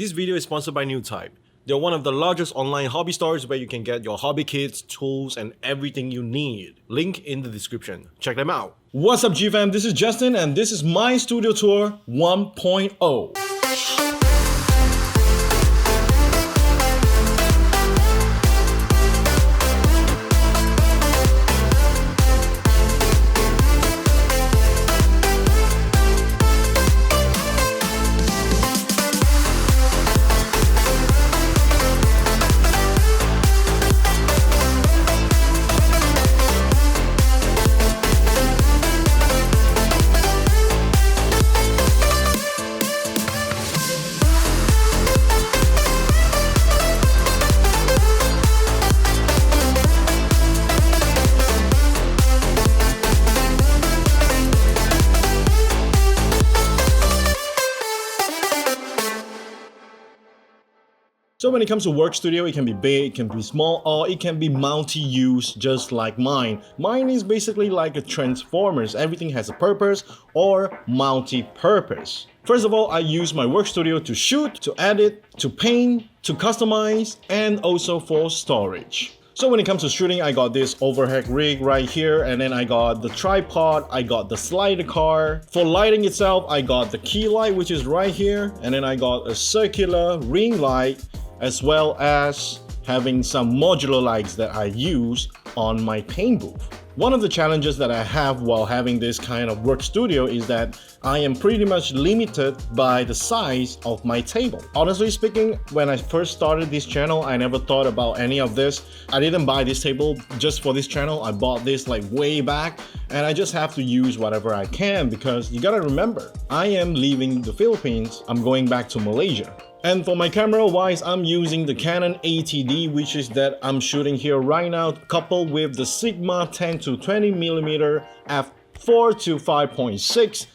This video is sponsored by NewType. They're one of the largest online hobby stores where you can get your hobby kits, tools, and everything you need. Link in the description. Check them out. What's up, G-Fam? This is Justin, and this is my studio tour 1.0. So when it comes to Workstudio, it can be big, it can be small, or it can be multi-use just like mine. Mine is basically like a Transformers. Everything has a purpose or multi-purpose. First of all, I use my Workstudio to shoot, to edit, to paint, to customize, and also for storage. So when it comes to shooting, I got this overhead rig right here, and then I got the tripod, I got the slider car. For lighting itself, I got the key light, which is right here, and then I got a circular ring light, as well as having some modular lights that I use on my paint booth. One of the challenges that I have while having this kind of work studio is that I am pretty much limited by the size of my table. Honestly speaking, when I first started this channel, I never thought about any of this. I didn't buy this table just for this channel. I bought this like way back, and I just have to use whatever I can because you gotta remember, I am leaving the Philippines. I'm going back to Malaysia. And for my camera wise, I'm using the Canon 80D, which is that I'm shooting here right now, coupled with the Sigma 10 to 20mm f4 to 5.6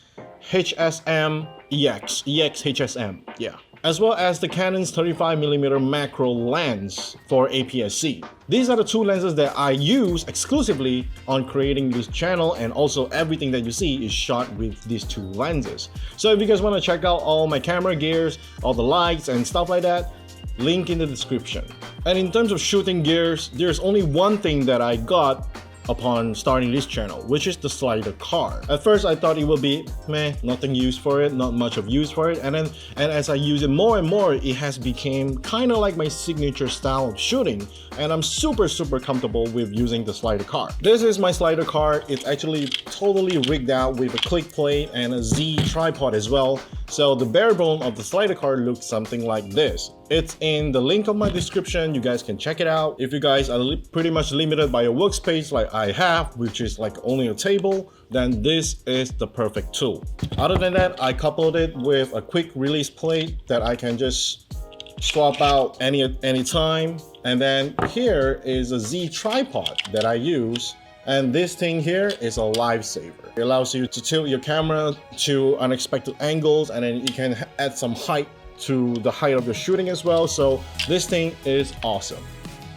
HSM EX HSM, yeah. As well as the Canon's 35mm macro lens for APS-C. These are the two lenses that I use exclusively on creating this channel, and also everything that you see is shot with these two lenses. So if you guys want to check out all my camera gears, all the lights and stuff like that, link in the description. And in terms of shooting gears, there's only one thing that I got upon starting this channel, which is the slider car. At first I thought it would be meh, nothing used for it, not much of use for it, and as I use it more and more, it has become kind of like my signature style of shooting, and I'm super comfortable with using the slider car. This is my slider car. It's actually totally rigged out with a click plate and a Z tripod as well, so the bare bone of the slider car looks something like this. It's in the link of my description. You guys can check it out. If you guys are pretty much limited by your workspace like I have, which is like only a table, then this is the perfect tool. Other than that, I coupled it with a quick release plate that I can just swap out any time. And then here is a Z tripod that I use. And this thing here is a lifesaver. It allows you to tilt your camera to unexpected angles, and then you can add some height to the height of your shooting as well. So this thing is awesome.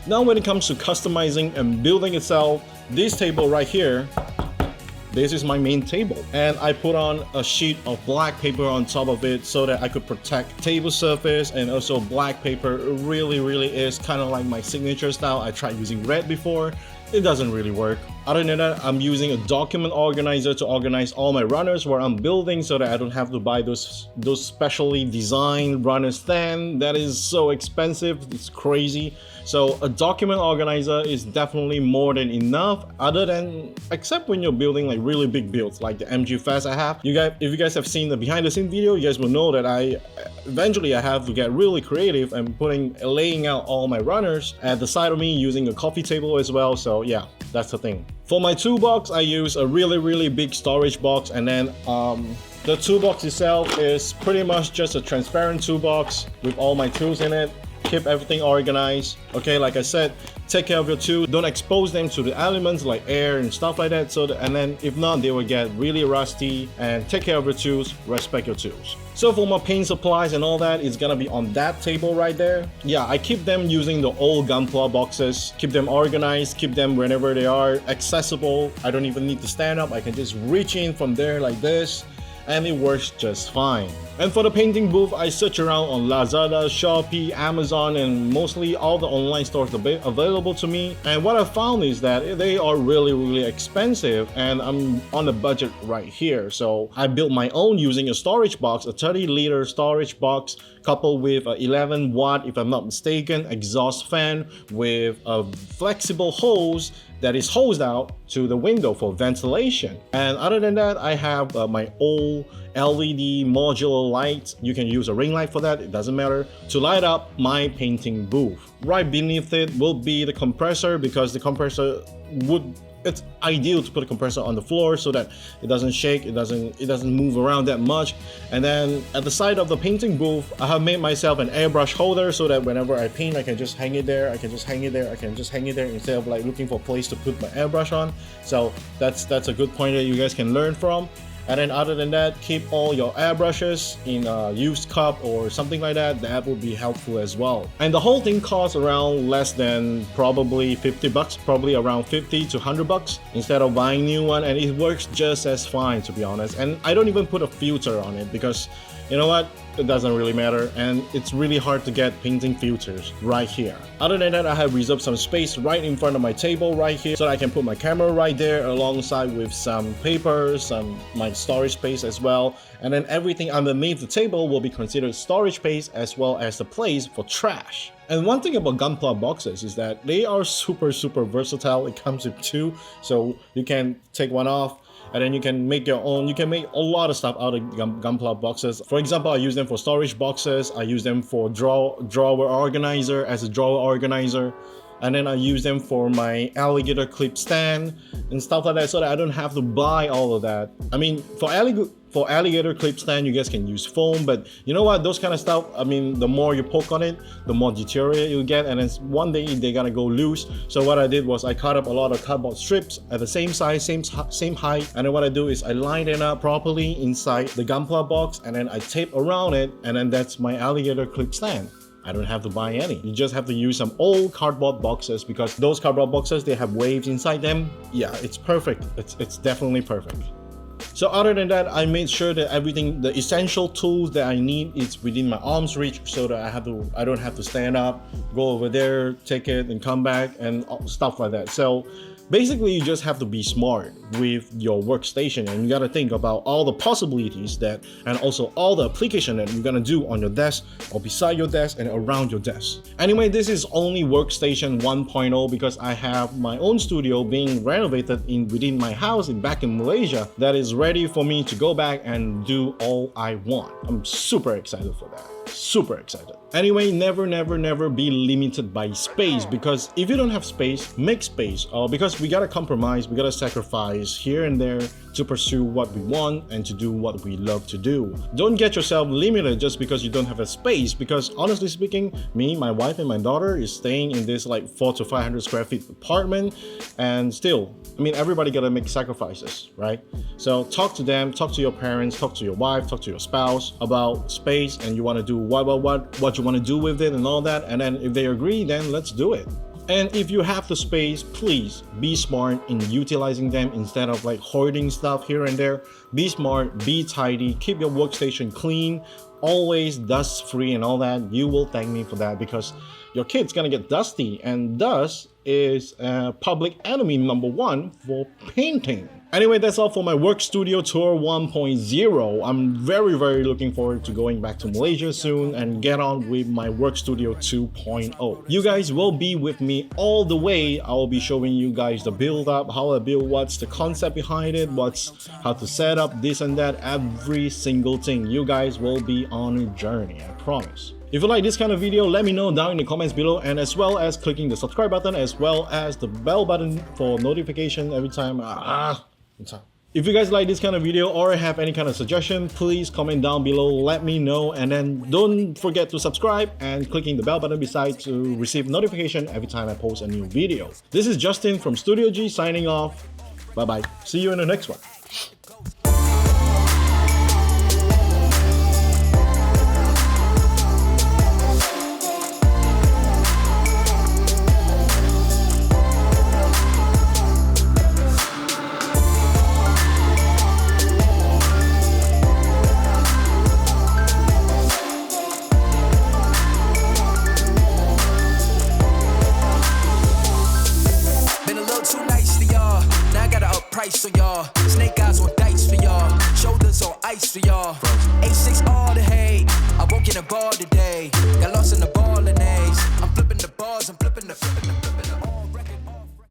Now when it comes to customizing and building itself, this table right here, this is my main table, and I put on a sheet of black paper on top of it so that I could protect table surface. And also black paper really is kind of like my signature style. I tried using red before, it doesn't really work. Other than that, I'm using a document organizer to organize all my runners where I'm building, so that I don't have to buy those specially designed runner stand. That is so expensive, it's crazy. So a document organizer is definitely more than enough, except when you're building like really big builds like the MG Fest I have. If you guys have seen the behind the scene video, you guys will know that eventually I have to get really creative and laying out all my runners at the side of me using a coffee table as well. So yeah, that's the thing. For my toolbox, I use a really big storage box, and then the toolbox itself is pretty much just a transparent toolbox with all my tools in it. Keep everything organized. Okay, like I said, take care of your tools. Don't expose them to the elements like air and stuff like that. And then if not, they will get really rusty. And take care of your tools, respect your tools. So for my paint supplies and all that, it's gonna be on that table right there. Yeah, I keep them using the old Gunpla boxes. Keep them organized, keep them whenever they are accessible. I don't even need to stand up. I can just reach in from there like this. and it works just fine. And for the painting booth, I search around on Lazada, Shopee, Amazon, and mostly all the online stores available to me. And what I found is that they are really expensive, and I'm on a budget right here. So I built my own using a storage box, a 30-liter storage box, coupled with a 11 watt, if I'm not mistaken, exhaust fan with a flexible hose that is hosed out to the window for ventilation. And other than that, I have my old LED modular light. You can use a ring light for that, it doesn't matter, to light up my painting booth. Right beneath it will be the compressor, because the compressor it's ideal to put a compressor on the floor so that it doesn't shake, it doesn't move around that much. And then at the side of the painting booth, I have made myself an airbrush holder so that whenever I paint, I can just hang it there, instead of like looking for a place to put my airbrush on. So that's a good point that you guys can learn from. And then other than that, keep all your airbrushes in a used cup or something like that. That would be helpful as well. And the whole thing costs around less than probably 50 bucks, probably around 50 to 100 bucks instead of buying new one. And it works just as fine, to be honest. And I don't even put a filter on it because, you know what? It doesn't really matter, and it's really hard to get painting filters right here. Other than that, I have reserved some space right in front of my table right here so that I can put my camera right there alongside with some papers, my storage space as well. And then everything underneath the table will be considered storage space as well as the place for trash. And one thing about Gunpla boxes is that they are super versatile. It comes with two, so you can take one off, and then you can make your own. You can make a lot of stuff out of Gunpla boxes. For example, I use them for storage boxes. I use them for drawer organizer as a drawer organizer. And then I use them for my alligator clip stand and stuff like that, so that I don't have to buy all of that. I mean, for alligator clip stand, you guys can use foam, but you know what, those kind of stuff, I mean, the more you poke on it, the more deteriorate you get, and then one day they're gonna go loose. So what I did was I cut up a lot of cardboard strips at the same size, same height, and then what I do is I line them up properly inside the Gunpla box, and then I tape around it, and then that's my alligator clip stand. I don't have to buy any. You just have to use some old cardboard boxes, because those cardboard boxes, they have waves inside them. Yeah, it's perfect. It's definitely perfect. So other than that, I made sure that everything, the essential tools that I need, is within my arm's reach, so that I don't have to stand up, go over there, take it, and come back, and stuff like that. So basically, you just have to be smart with your workstation, and you gotta think about all the possibilities and also all the application that you're gonna do on your desk or beside your desk and around your desk. Anyway, this is only workstation 1.0 because I have my own studio being renovated within my house back in Malaysia that is ready for me to go back and do all I want. I'm super excited for that. Super excited. Anyway, never be limited by space, because if you don't have space, make space. Because we gotta compromise, we gotta sacrifice here and there to pursue what we want and to do what we love to do. Don't get yourself limited just because you don't have a space, because honestly speaking, me, my wife, and my daughter is staying in this like 400 to 500 square feet apartment, and still, I mean, everybody gotta make sacrifices, right? So talk to them, talk to your parents, talk to your wife, talk to your spouse about space, and you wanna do what you want to do with it and all that, and then if they agree, then let's do it. And if you have the space, please be smart in utilizing them instead of like hoarding stuff here and there. Be smart, be tidy, keep your workstation clean, always dust free and all that. You will thank me for that, because your kid's gonna get dusty, and dust is public enemy number one for painting. Anyway, that's all for my Workstudio Tour 1.0. I'm very looking forward to going back to Malaysia soon and get on with my Workstudio 2.0. You guys will be with me all the way. I will be showing you guys the build up, how I build, what's the concept behind it, how to set up this and that, every single thing. You guys will be on a journey, I promise. If you like this kind of video, let me know down in the comments below, and as well as clicking the subscribe button as well as the bell button for notification every time. If you guys like this kind of video or have any kind of suggestion, please comment down below, let me know, and then don't forget to subscribe and clicking the bell button beside to receive notification every time I post a new video. This is Justin from Studio G signing off. Bye bye. See you in the next one. price on y'all. Snake eyes on dice for y'all. Shoulders on ice for y'all. A6 all the hate. I won't get a ball today. Got lost in the bar